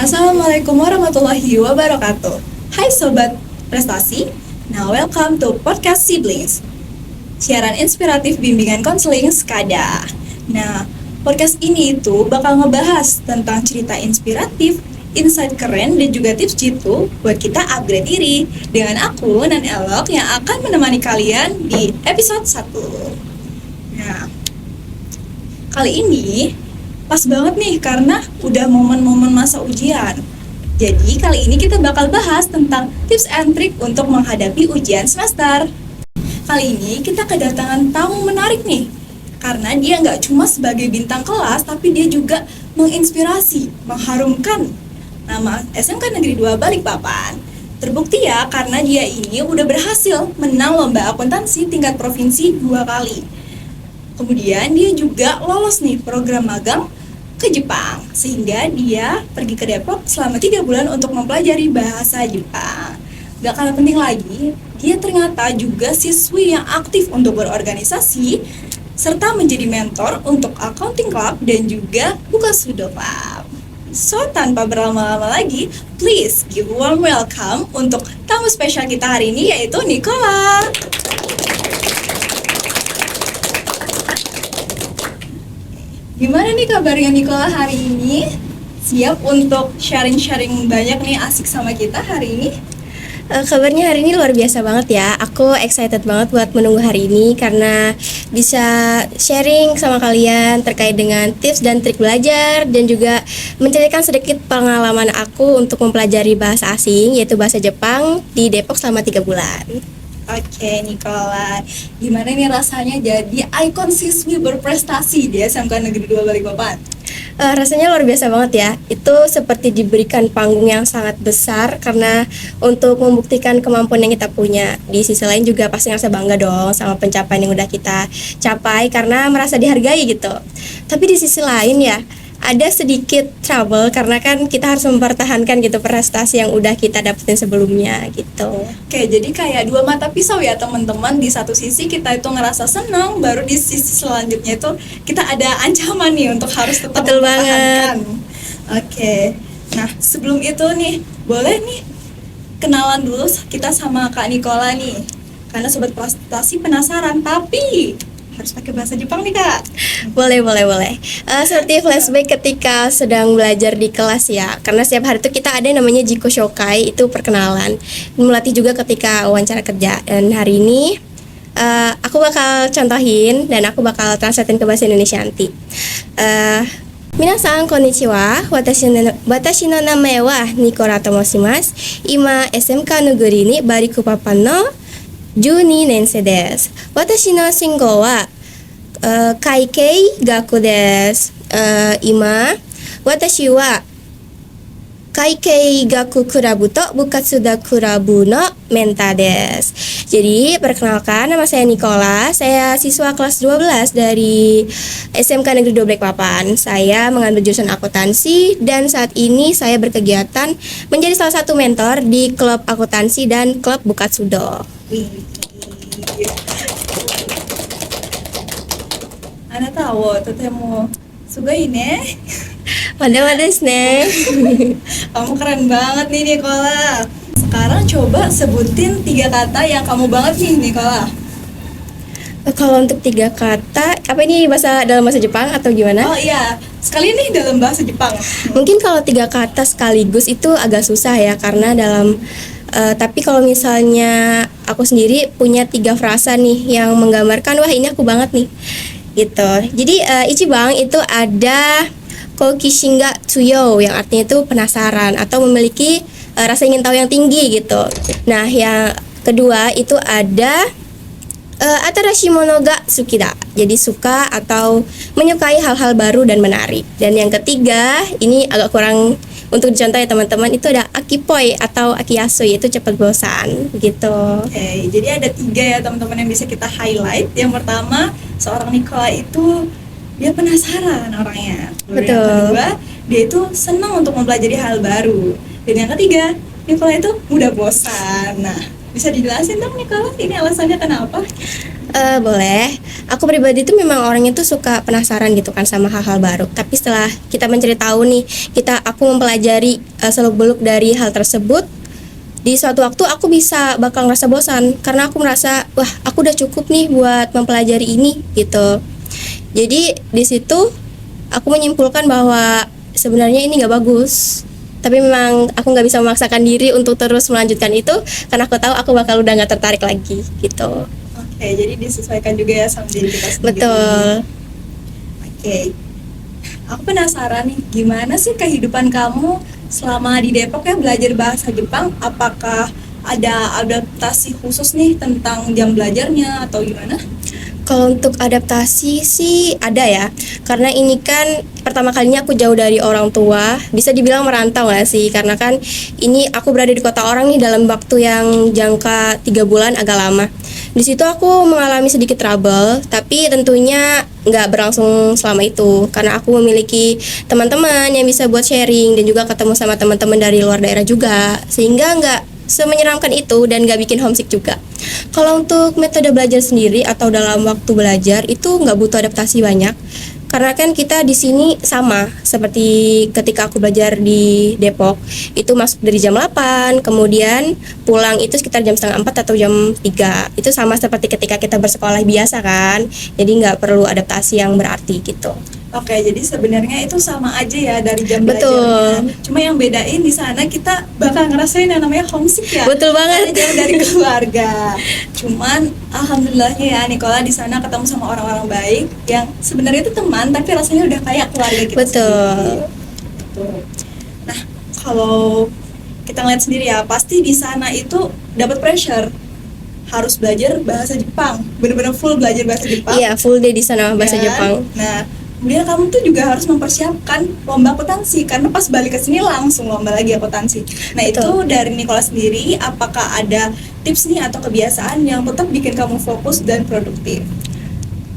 Assalamualaikum warahmatullahi wabarakatuh. Hai Sobat Prestasi, now welcome to Podcast Siblings, siaran inspiratif bimbingan konseling SKADA. Nah, podcast ini itu bakal ngebahas tentang cerita inspiratif, insight keren, dan juga tips jitu buat kita upgrade diri dengan aku, Nan Elok, yang akan menemani kalian di episode 1. Nah, kali ini pas banget nih karena udah momen-momen masa ujian. Jadi kali ini kita bakal bahas tentang tips and trick untuk menghadapi ujian semester. Kali ini kita kedatangan tamu menarik nih, karena dia nggak cuma sebagai bintang kelas, tapi dia juga menginspirasi, mengharumkan nama SMK Negeri 2 Balikpapan. Terbukti ya, karena dia ini udah berhasil menang lomba akuntansi tingkat provinsi 2 kali. Kemudian dia juga lolos nih program magang ke Jepang, sehingga dia pergi ke Depok selama 3 bulan untuk mempelajari bahasa Jepang. Gak kalah penting lagi, dia ternyata juga siswi yang aktif untuk berorganisasi, serta menjadi mentor untuk accounting club dan juga buka sudo club. So, tanpa berlama-lama lagi, please give warm welcome untuk tamu spesial kita hari ini, yaitu Nicola. Gimana nih kabarnya Nicola hari ini? Siap untuk sharing-sharing banyak nih, asik sama kita hari ini? Kabarnya hari ini luar biasa banget ya. Aku excited banget buat menunggu hari ini karena bisa sharing sama kalian terkait dengan tips dan trik belajar, dan juga menceritakan sedikit pengalaman aku untuk mempelajari bahasa asing, yaitu bahasa Jepang di Depok selama 3 bulan. Oke Nicola, gimana nih rasanya jadi ikon siswi berprestasi di SMK Negeri 2 Balikpapan? Rasanya luar biasa banget ya. Itu seperti diberikan panggung yang sangat besar karena untuk membuktikan kemampuan yang kita punya. Di sisi lain juga pasti ngerasa bangga dong sama pencapaian yang udah kita capai karena merasa dihargai gitu. Tapi di sisi lain ya, ada sedikit trouble karena kan kita harus mempertahankan gitu prestasi yang udah kita dapetin sebelumnya gitu. Oke, jadi kayak dua mata pisau ya teman-teman. Di satu sisi kita itu ngerasa senang, baru di sisi selanjutnya itu kita ada ancaman nih untuk harus tetap Betul mempertahankan. Oke, nah sebelum itu nih, boleh nih kenalan dulu kita sama Kak Nicola nih. Karena Sobat Prestasi penasaran, tapi harus pakai bahasa Jepang nih Kak. Boleh. Seperti flashback ketika sedang belajar di kelas ya. Karena setiap hari itu kita ada yang namanya Jiko Shokai, itu perkenalan. Melatih juga ketika wawancara kerja. Dan hari ini aku bakal contohin dan aku bakal translatein ke bahasa Indonesia nanti. Minasan konnichiwa, watashi no namae wa Nicola to moshimasu. Ima SMK Negeri ni Balikpapan no 12年生です。私の信号は会計学です。今私は会計学クラブと部活動クラブのメンターです。Jadi perkenalkan, nama saya Nicola. Saya siswa kelas 12 dari SMK Negeri 2 Balikpapan. Saya mengambil jurusan akuntansi dan saat ini saya berkegiatan menjadi salah satu mentor di klub akuntansi dan klub Bukatsudo. Anata wo totemo sugoi ne. Padahal desu ne. Kamu keren banget nih Nicola. Sekarang coba sebutin 3 kata yang kamu banget nih Nicola. Kalau untuk 3 kata, apa ini dalam bahasa Jepang atau gimana? Oh iya, sekali nih dalam bahasa Jepang. Mungkin kalau 3 kata sekaligus itu agak susah ya, karena tapi kalau misalnya aku sendiri punya 3 frasa nih yang menggambarkan wah ini aku banget nih gitu. Jadi ichibang itu ada kokishin ga tsuyo yang artinya itu penasaran atau memiliki rasa ingin tahu yang tinggi gitu. Nah, yang kedua itu ada atarashi mono ga suki da. Jadi suka atau menyukai hal-hal baru dan menarik. Dan yang ketiga, ini agak kurang untuk dicontoh ya teman-teman, itu ada akipoi atau akiyasu, yaitu cepat bosan gitu. Oke, jadi ada 3 ya teman-teman yang bisa kita highlight. Yang pertama, seorang Nicola itu dia penasaran orangnya. Betul. Yang kedua, dia itu senang untuk mempelajari hal baru. Dan yang ketiga, Nicola itu mudah bosan. Nah, bisa dijelasin dong Nicola, ini alasannya kenapa? Boleh. Aku pribadi tuh memang orangnya tuh suka penasaran gitu kan sama hal-hal baru. Tapi setelah kita mencari tahu nih, aku mempelajari seluk-beluk dari hal tersebut, di suatu waktu aku bakal ngerasa bosan karena aku merasa wah aku udah cukup nih buat mempelajari ini gitu. Jadi di situ aku menyimpulkan bahwa sebenarnya ini nggak bagus. Tapi memang aku nggak bisa memaksakan diri untuk terus melanjutkan itu karena aku tahu aku bakal udah nggak tertarik lagi gitu. Oke, jadi disesuaikan juga ya sama diri kita sendiri. Betul. Oke, aku penasaran nih, gimana sih kehidupan kamu selama di Depok ya belajar bahasa Jepang? Apakah ada adaptasi khusus nih tentang jam belajarnya atau gimana? Kalau untuk adaptasi sih ada ya, karena ini kan pertama kalinya aku jauh dari orang tua, bisa dibilang merantau nggak sih? Karena kan ini aku berada di kota orang nih dalam waktu yang jangka 3 bulan agak lama. Di situ aku mengalami sedikit trouble, tapi tentunya nggak berlangsung selama itu, karena aku memiliki teman-teman yang bisa buat sharing dan juga ketemu sama teman-teman dari luar daerah juga, sehingga nggak semenyeramkan itu dan gak bikin homesick juga. Kalau untuk metode belajar sendiri atau dalam waktu belajar itu nggak butuh adaptasi banyak, karena kan kita di sini sama seperti ketika aku belajar di Depok, itu masuk dari jam 8, kemudian pulang itu sekitar jam setengah 4 atau jam 3. Itu sama seperti ketika kita bersekolah biasa kan, jadi nggak perlu adaptasi yang berarti gitu. Oke, jadi sebenarnya itu sama aja ya dari jam Betul. belajarnya. Cuma yang bedain di sana kita bakal ngerasain yang namanya homesick ya. Betul banget. Karena jauh dari keluarga. Cuman alhamdulillahnya ya Nicola di sana ketemu sama orang-orang baik yang sebenarnya itu teman tapi rasanya udah kayak keluarga kita Betul. sendiri. Betul. Nah, kalau kita ngeliat sendiri ya, pasti di sana itu dapat pressure harus belajar bahasa Jepang. Bener-bener full belajar bahasa Jepang. Iya, full day di sana bahasa Kan? Jepang. Nah, kemudian kamu tuh juga harus mempersiapkan lomba akuntansi karena pas balik ke sini langsung lomba lagi akuntansi. Nah, Betul. itu dari Nicola sendiri, apakah ada tips nih atau kebiasaan yang tetap bikin kamu fokus dan produktif?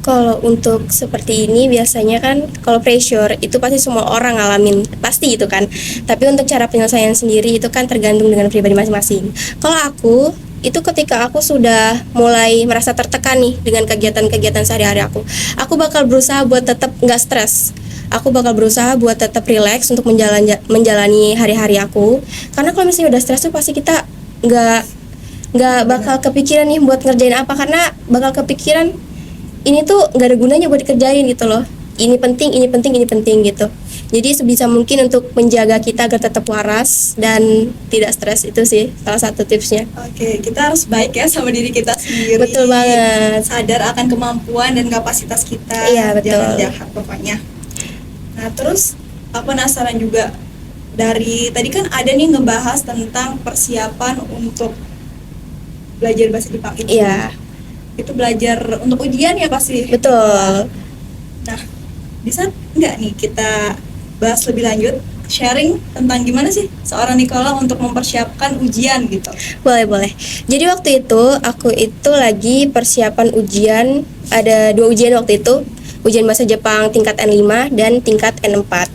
Kalau untuk seperti ini biasanya kan kalau pressure itu pasti semua orang ngalamin, pasti itu kan. Tapi untuk cara penyelesaian sendiri itu kan tergantung dengan pribadi masing-masing. Kalau aku itu ketika aku sudah mulai merasa tertekan nih dengan kegiatan-kegiatan sehari-hari aku bakal berusaha buat tetap nggak stres. Aku bakal berusaha buat tetap relax untuk menjalani hari-hari aku. Karena kalau misalnya udah stres tuh pasti kita nggak bakal kepikiran nih buat ngerjain apa, karena bakal kepikiran ini tuh nggak ada gunanya buat dikerjain gitu loh. Ini penting gitu. Jadi sebisa mungkin untuk menjaga kita agar tetap waras dan tidak stres, itu sih salah satu tipsnya. Oke, kita harus baik ya sama diri kita sendiri. Betul banget. Sadar akan kemampuan dan kapasitas kita. Iya, betul. Jangan jahat pokoknya. Nah, terus aku penasaran juga, dari tadi kan ada nih ngebahas tentang persiapan untuk belajar bahasa Jepang itu. Iya, Itu belajar untuk ujian ya pasti. betul. Nah, bisa nggak nih kita bahas lebih lanjut, sharing tentang gimana sih seorang Nicola untuk mempersiapkan ujian gitu? Boleh. Jadi waktu itu aku itu lagi persiapan ujian, ada 2 ujian waktu itu. Ujian bahasa Jepang tingkat N5 dan tingkat N4.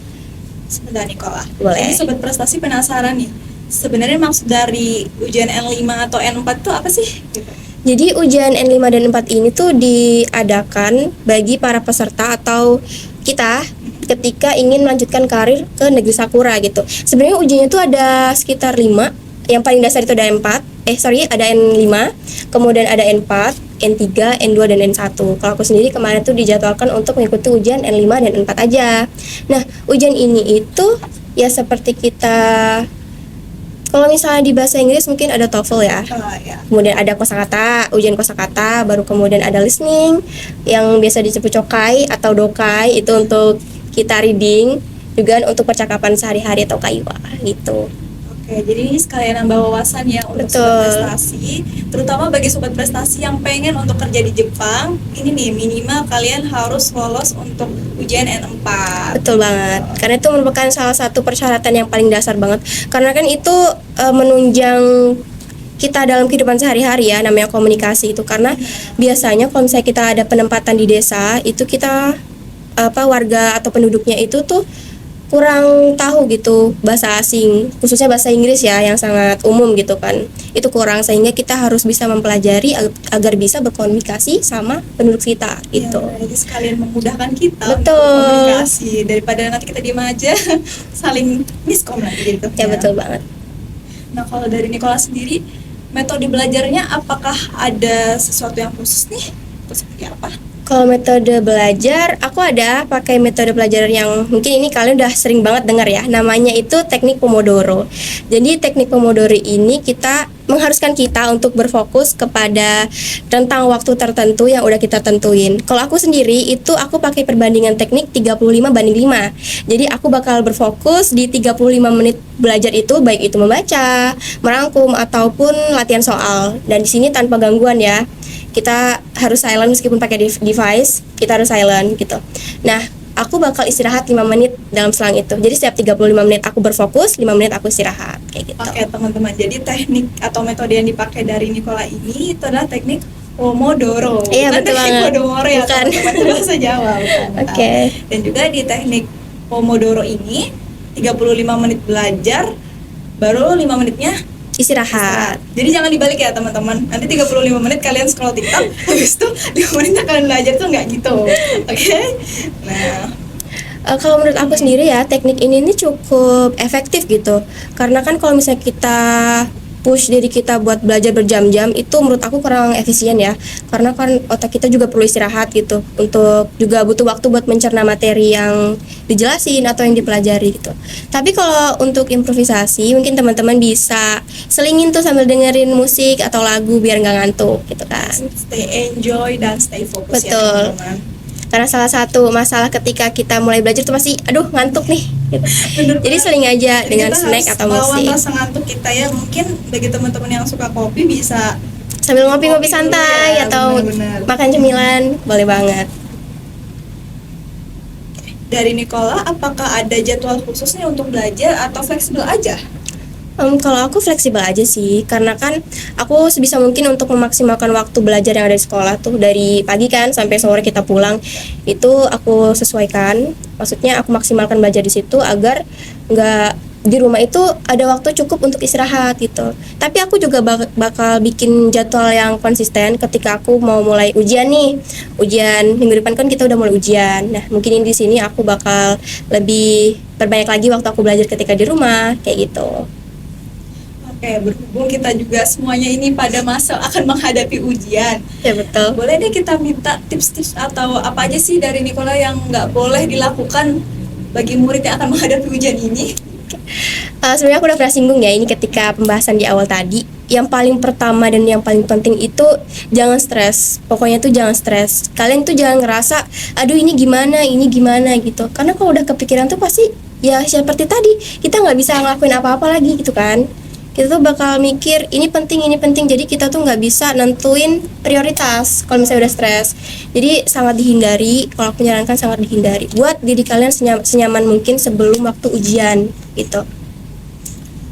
Sebentar Nicola. Boleh. Jadi sobat prestasi penasaran nih, sebenarnya maksud dari ujian N5 atau N4 itu apa sih? Gitu. Jadi ujian N5 dan 4 ini tuh diadakan bagi para peserta atau kita ketika ingin melanjutkan karir ke negeri Sakura gitu. Sebenarnya ujiannya tuh ada sekitar 5. Yang paling dasar itu ada ada N5, kemudian ada N4, N3, N2 dan N1. Kalau aku sendiri kemarin tuh dijadwalkan untuk mengikuti ujian N5 dan N4 aja. Nah, ujian ini itu ya seperti kita, kalau misalnya di bahasa Inggris mungkin ada TOEFL ya. Ya. Kemudian ada kosakata, ujian kosakata, baru kemudian ada listening yang biasa disebut cokai atau dokai, itu untuk kita reading, juga untuk percakapan sehari-hari atau kaiwa gitu. Oke, jadi ini sekalian nambah wawasan ya untuk Betul. sobat prestasi, terutama bagi sobat prestasi yang pengen untuk kerja di Jepang. Ini nih minimal kalian harus lolos untuk ujian N4. Betul banget, karena itu merupakan salah satu persyaratan yang paling dasar banget. Karena kan itu menunjang kita dalam kehidupan sehari-hari ya, namanya komunikasi itu. Karena biasanya kalau misalnya kita ada penempatan di desa, itu kita warga atau penduduknya itu tuh kurang tahu gitu bahasa asing, khususnya bahasa Inggris ya yang sangat umum gitu kan. Itu kurang, sehingga kita harus bisa mempelajari agar bisa berkomunikasi sama penduduk kita gitu. Ya, jadi sekalian memudahkan kita untuk Betul. komunikasi daripada nanti kita diam aja saling miskom lagi gitu. Ya betul banget. Nah, kalau dari Nicola sendiri, metode belajarnya apakah ada sesuatu yang khusus nih? Atau seperti apa? Kalau metode belajar, aku ada pakai metode belajar yang mungkin ini kalian udah sering banget dengar ya. Namanya itu teknik Pomodoro. Jadi teknik Pomodoro ini mengharuskan kita untuk berfokus kepada rentang waktu tertentu yang udah kita tentuin. Kalau aku sendiri itu aku pakai perbandingan teknik 35:5. Jadi aku bakal berfokus di 35 menit belajar itu, baik itu membaca, merangkum ataupun latihan soal. Dan di sini tanpa gangguan ya. Kita harus silent meskipun pakai device, kita harus silent gitu. Nah, aku bakal istirahat 5 menit dalam selang itu. Jadi setiap 35 menit aku berfokus, 5 menit aku istirahat kayak gitu. Oke, teman-teman. Jadi teknik atau metode yang dipakai dari Nicola ini itu adalah teknik Pomodoro. Iya, Bukan betul teknik banget. Pomodoro ya, Bukan. teman-teman. Itu bahasa Jawa. Bukan. Oke. Dan juga di teknik Pomodoro ini 35 menit belajar, baru 5 menitnya Istirahat. Jadi jangan dibalik ya teman-teman. Nanti 35 menit kalian scroll TikTok, habis itu 5 menit kalian belajar tuh nggak gitu. Oke? Nah, Kalau menurut aku sendiri ya, teknik ini cukup efektif gitu. Karena kan kalau misalnya kita push diri kita buat belajar berjam-jam, itu menurut aku kurang efisien ya. Karena kan otak kita juga perlu istirahat gitu, untuk juga butuh waktu buat mencerna materi yang dijelasin atau yang dipelajari gitu. Tapi kalau untuk improvisasi, mungkin teman-teman bisa selingin tuh sambil dengerin musik atau lagu biar nggak ngantuk gitu kan. stay enjoy dan stay fokus ya Betul. teman-teman. Karena salah satu masalah ketika kita mulai belajar tuh pasti aduh ngantuk nih gitu. Bener Jadi banget. seling aja Jadi dengan kita snack harus atau melawan musik. rasa ngantuk kita ya. Mungkin bagi teman-teman yang suka kopi bisa Sambil ngopi-ngopi Ngopi dulu santai ya, atau benar-benar. makan cemilan boleh banget. dari Nicola, apakah ada jadwal khususnya untuk belajar atau fleksibel aja? Kalau aku fleksibel aja sih, karena kan aku sebisa mungkin untuk memaksimalkan waktu belajar yang ada di sekolah tuh, dari pagi kan sampai sore kita pulang, itu aku sesuaikan. Maksudnya aku maksimalkan belajar di situ agar nggak di rumah itu ada waktu cukup untuk istirahat gitu. Tapi aku juga bakal bikin jadwal yang konsisten ketika aku mau mulai ujian nih. Ujian minggu depan kan kita udah mulai ujian. Nah, mungkin di sini aku bakal lebih perbanyak lagi waktu aku belajar ketika di rumah kayak gitu. Oke, berhubung kita juga semuanya ini pada masa akan menghadapi ujian, Ya betul. boleh deh kita minta tips-tips atau apa aja sih dari Nicola yang nggak boleh dilakukan bagi murid yang akan menghadapi ujian ini? Sebenarnya aku udah pernah singgung ya ini ketika pembahasan di awal tadi. Yang paling pertama dan yang paling penting itu jangan stres. Pokoknya tuh jangan stres. Kalian tuh jangan ngerasa aduh ini gimana gitu. Karena kalau udah kepikiran tuh pasti ya seperti tadi, kita nggak bisa ngelakuin apa-apa lagi gitu kan. Kita tuh bakal mikir ini penting, jadi kita tuh nggak bisa nentuin prioritas kalau misalnya udah stres. Jadi sangat dihindari, kalau aku menyarankan sangat dihindari. Buat diri kalian senyaman mungkin sebelum waktu ujian gitu.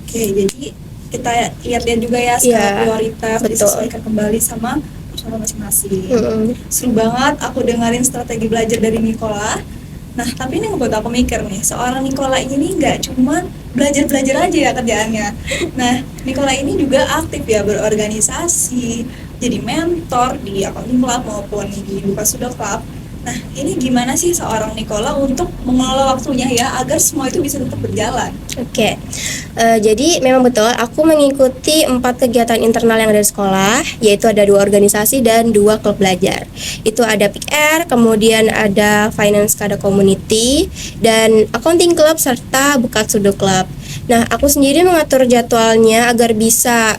Oke, jadi kita lihat-lihat juga ya skala Iya, prioritas, betul. disesuaikan kembali sama personal masing-masing. Mm-mm. Seru banget aku dengerin strategi belajar dari Nicola. Nah, tapi ini ngebuat aku mikir nih, seorang Nicola ini nggak cuma belajar-belajar aja ya kerjaannya. Nah, Nicola ini juga aktif ya berorganisasi, jadi mentor di accounting club maupun di Buka Sudah Club. Nah, ini gimana sih seorang Nicola untuk mengelola waktunya ya agar semua itu bisa tetap berjalan? Oke, jadi memang betul aku mengikuti 4 kegiatan internal yang ada di sekolah, yaitu ada 2 organisasi dan 2 klub belajar. Itu ada PIKR, kemudian ada Finance Kada Community, dan Accounting Club serta Buka Sudo Club. Nah, aku sendiri mengatur jadwalnya agar bisa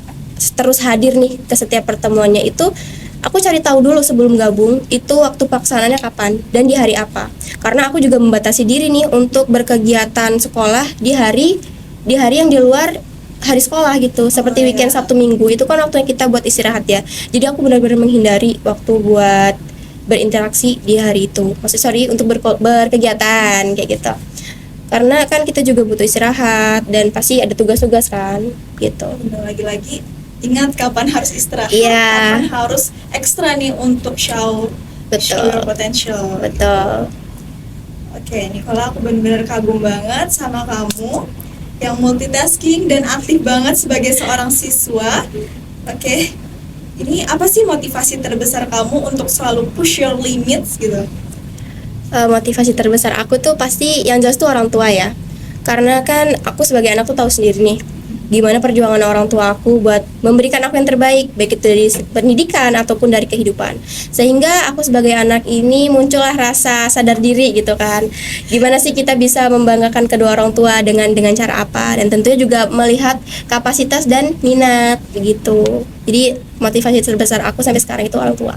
terus hadir nih ke setiap pertemuannya itu. Aku cari tahu dulu sebelum gabung itu waktu pelaksanaannya kapan dan di hari apa. Karena aku juga membatasi diri nih untuk berkegiatan sekolah di hari yang di luar hari sekolah gitu. Seperti weekend Sabtu Minggu itu kan waktunya kita buat istirahat ya. Jadi aku benar-benar menghindari waktu buat berinteraksi di hari itu. Untuk berkegiatan kayak gitu. Karena kan kita juga butuh istirahat dan pasti ada tugas-tugas kan gitu. Dan lagi-lagi ingat kapan harus istirahat, Iya. kapan harus ekstra nih untuk show Betul. your potential. Betul. Oke, Nicola, aku benar-benar kagum banget sama kamu yang multitasking dan aktif banget sebagai seorang siswa. Oke, ini apa sih motivasi terbesar kamu untuk selalu push your limits gitu? Motivasi terbesar aku tuh pasti yang jelas tuh orang tua ya, karena kan aku sebagai anak tuh tahu sendiri nih gimana perjuangan orang tua aku buat memberikan aku yang terbaik, baik itu dari pendidikan ataupun dari kehidupan. Sehingga aku sebagai anak ini muncullah rasa sadar diri gitu kan, gimana sih kita bisa membanggakan kedua orang tua dengan cara apa, dan tentunya juga melihat kapasitas dan minat begitu. Jadi motivasi terbesar aku sampai sekarang itu orang tua.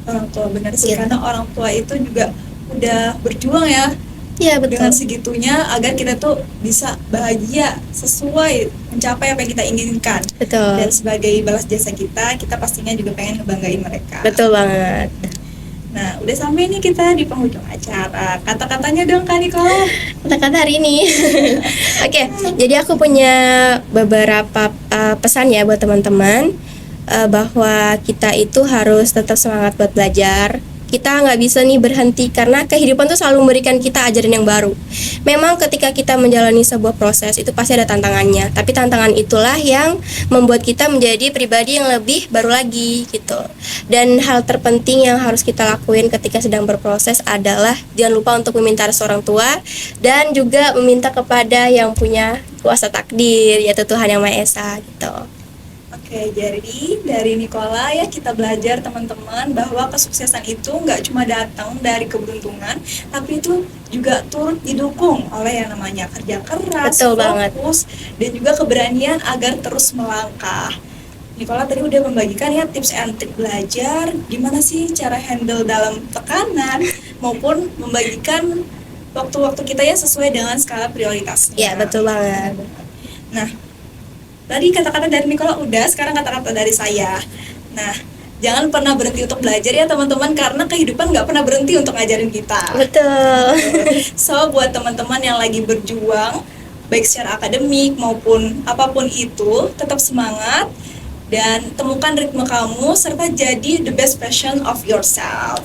Orang tua, benar sih, Iya. karena orang tua itu juga udah berjuang ya Iya betul. dengan segitunya agar kita tuh bisa bahagia sesuai mencapai apa yang kita inginkan. Betul. Dan sebagai balas jasa kita pastinya juga pengen ngebanggain mereka. Betul banget. Nah, udah sampai nih kita di penghujung acara. Kata-katanya dong Kak Nicola. Kata-kata hari ini. Oke, jadi aku punya beberapa pesan ya buat teman-teman, bahwa kita itu harus tetap semangat buat belajar. Kita nggak bisa nih berhenti karena kehidupan tuh selalu memberikan kita ajaran yang baru. Memang ketika kita menjalani sebuah proses itu pasti ada tantangannya, tapi tantangan itulah yang membuat kita menjadi pribadi yang lebih baru lagi gitu. Dan hal terpenting yang harus kita lakuin ketika sedang berproses adalah jangan lupa untuk meminta restu orang tua dan juga meminta kepada yang punya kuasa takdir, yaitu Tuhan Yang Maha Esa gitu. Oke, jadi dari Nicola ya kita belajar teman-teman bahwa kesuksesan itu nggak cuma datang dari keberuntungan, tapi itu juga turut didukung oleh yang namanya kerja keras, Betul banget. fokus, dan juga keberanian agar terus melangkah. Nicola tadi udah membagikan ya tips and trik belajar, gimana sih cara handle dalam tekanan, maupun membagikan waktu-waktu kita ya sesuai dengan skala prioritasnya. Ya, betul banget. Nah, tadi kata-kata dari Nicola udah, sekarang kata-kata dari saya. Nah, jangan pernah berhenti untuk belajar ya teman-teman, karena kehidupan nggak pernah berhenti untuk ngajarin kita. Betul. So, buat teman-teman yang lagi berjuang, baik secara akademik maupun apapun itu, tetap semangat dan temukan ritme kamu serta jadi the best version of yourself.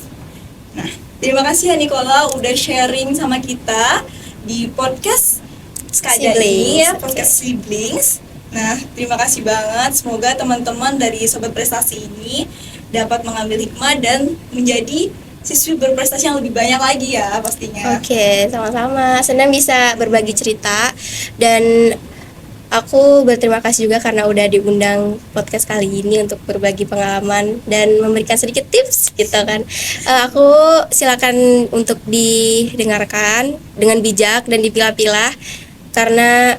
Nah, terima kasih ya Nicola udah sharing sama kita di podcast Skada ini ya, Siblings. podcast Siblings. Nah, terima kasih banget. Semoga teman-teman dari Sobat Prestasi ini dapat mengambil hikmah dan menjadi siswi berprestasi yang lebih banyak lagi ya pastinya. Oke, sama-sama. Senang bisa berbagi cerita, dan aku berterima kasih juga karena udah diundang podcast kali ini untuk berbagi pengalaman dan memberikan sedikit tips gitu kan. Aku silakan untuk didengarkan dengan bijak dan dipilah-pilah, karena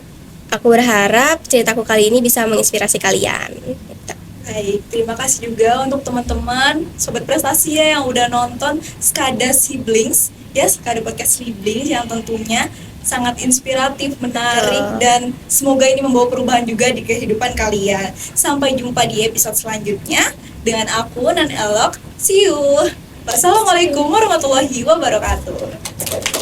aku berharap ceritaku kali ini bisa menginspirasi kalian. Gitu. Baik, terima kasih juga untuk teman-teman Sobat Prestasi ya yang udah nonton Skada Siblings ya, Skada Podcast Siblings yang tentunya sangat inspiratif, menarik, dan semoga ini membawa perubahan juga di kehidupan kalian. Sampai jumpa di episode selanjutnya dengan aku Nan Elok. See you. Wassalamualaikum warahmatullahi wabarakatuh.